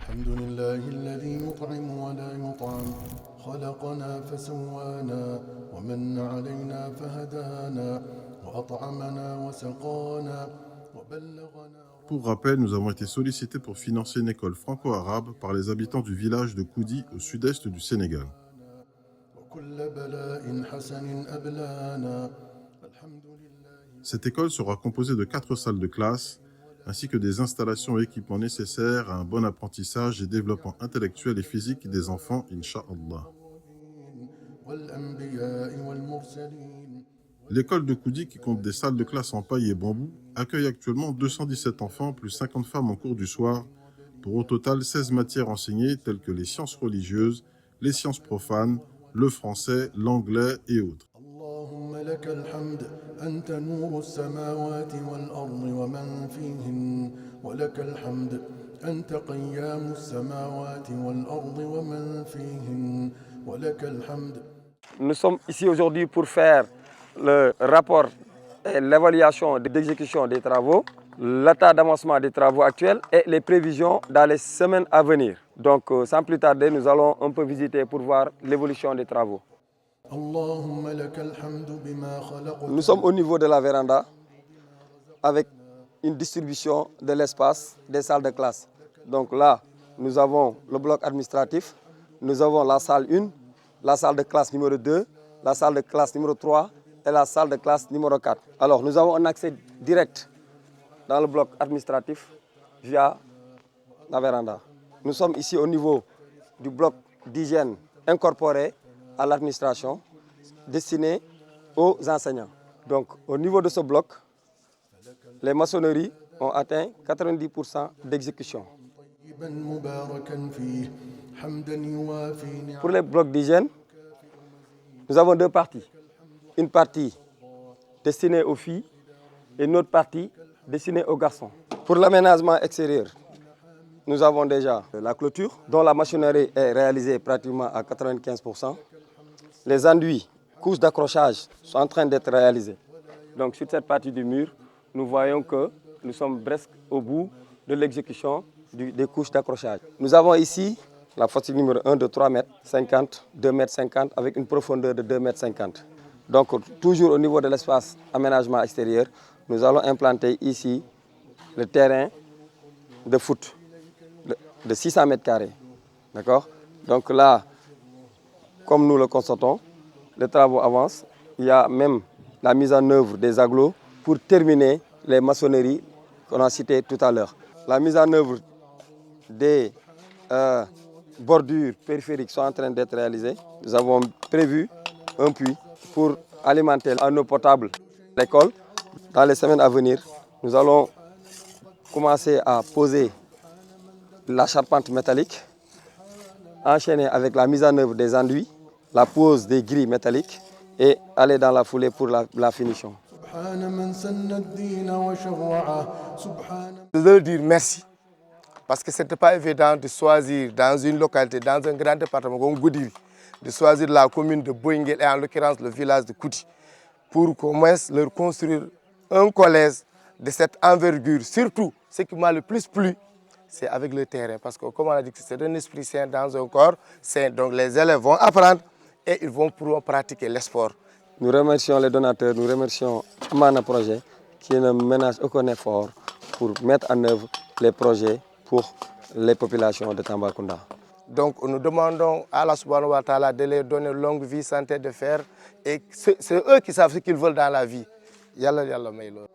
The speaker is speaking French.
الحمد لله الذي يطعم ولا يطعم خلقنا فسوانا ومن علينا فهدانا وأطعمنا وسقانا وبلغنا. Pour rappel, nous avons été sollicités pour financer une école franco-arabe par les habitants du village de Koudi au sud-est du Sénégal. وكل بلاء حسن أبلانا. Cette école sera composée de 4 salles de classe, ainsi que des installations et équipements nécessaires à un bon apprentissage et développement intellectuel et physique des enfants, Inch'Allah. والأنبياء والمرسلين. L'école de Koudi, qui compte des salles de classe en paille et bambou, accueille actuellement 217 enfants plus 50 femmes en cours du soir, pour au total 16 matières enseignées telles que les sciences religieuses, les sciences profanes, le français, l'anglais et autres. اللهم لك الحمد أنت نور السماوات والأرض ومن فيهن ولك الحمد أنت قيام السماوات والأرض ومن فيهن ولك الحمد. Nous sommes ici aujourd'hui pour faire le rapport et l'évaluation de l'exécution des travaux, l'état d'avancement des travaux actuels et les prévisions dans les semaines à venir. Donc sans plus tarder, nous allons un peu visiter pour voir l'évolution des travaux. Nous sommes au niveau de la véranda avec une distribution de l'espace des salles de classe. Donc là, nous avons le bloc administratif, nous avons la salle 1, la salle de classe numéro 2, la salle de classe numéro 3 et la salle de classe numéro 4. Alors nous avons un accès direct dans le bloc administratif via la véranda. Nous sommes ici au niveau du bloc d'hygiène incorporé à l'administration destiné aux enseignants. Donc au niveau de ce bloc, les maçonneries ont atteint 90% d'exécution. Pour les blocs d'hygiène, nous avons deux parties. Une partie destinée aux filles et une autre partie destinée aux garçons. Pour l'aménagement extérieur, nous avons déjà la clôture dont la maçonnerie est réalisée pratiquement à 95%. Les enduits, couches d'accrochage sont en train d'être réalisées. Donc sur cette partie du mur, nous voyons que nous sommes presque au bout de l'exécution des couches d'accrochage. Nous avons ici la fosse numéro 1 de 3,50 m, 2,50 m avec une profondeur de 2,50 m. Donc toujours au niveau de l'espace aménagement extérieur, nous allons implanter ici le terrain de foot de 600 m². D'accord? Donc là, comme nous le constatons, les travaux avancent. Il y a même la mise en œuvre des agglos pour terminer les maçonneries qu'on a citées tout à l'heure. La mise en œuvre des bordures périphériques sont en train d'être réalisées. Nous avons prévu un puits pour alimenter en eau potable l'école. Dans les semaines à venir, nous allons commencer à poser la charpente métallique, enchaîner avec la mise en œuvre des enduits, la pose des grilles métalliques et aller dans la foulée pour la finition. Je veux dire merci, parce que ce n'était pas évident de choisir dans une localité, dans un grand département comme Goudiri, de choisir la commune de Boingel et en l'occurrence le village de Koudi, pour qu'on puisse leur construire un collège de cette envergure. Surtout, ce qui m'a le plus plu, c'est avec le terrain, parce que comme on a dit, c'est un esprit sain dans un corps sain. Donc les élèves vont apprendre et ils vont pouvoir pratiquer le sport. Nous remercions les donateurs, nous remercions Mana Projet qui ne ménage aucun effort pour mettre en œuvre les projets pour les populations de Tambacounda. Donc nous demandons à Allah subhanahu wa ta'ala de leur donner longue vie, santé de fer, et c'est eux qui savent ce qu'ils veulent dans la vie. Yalla yalla may lo.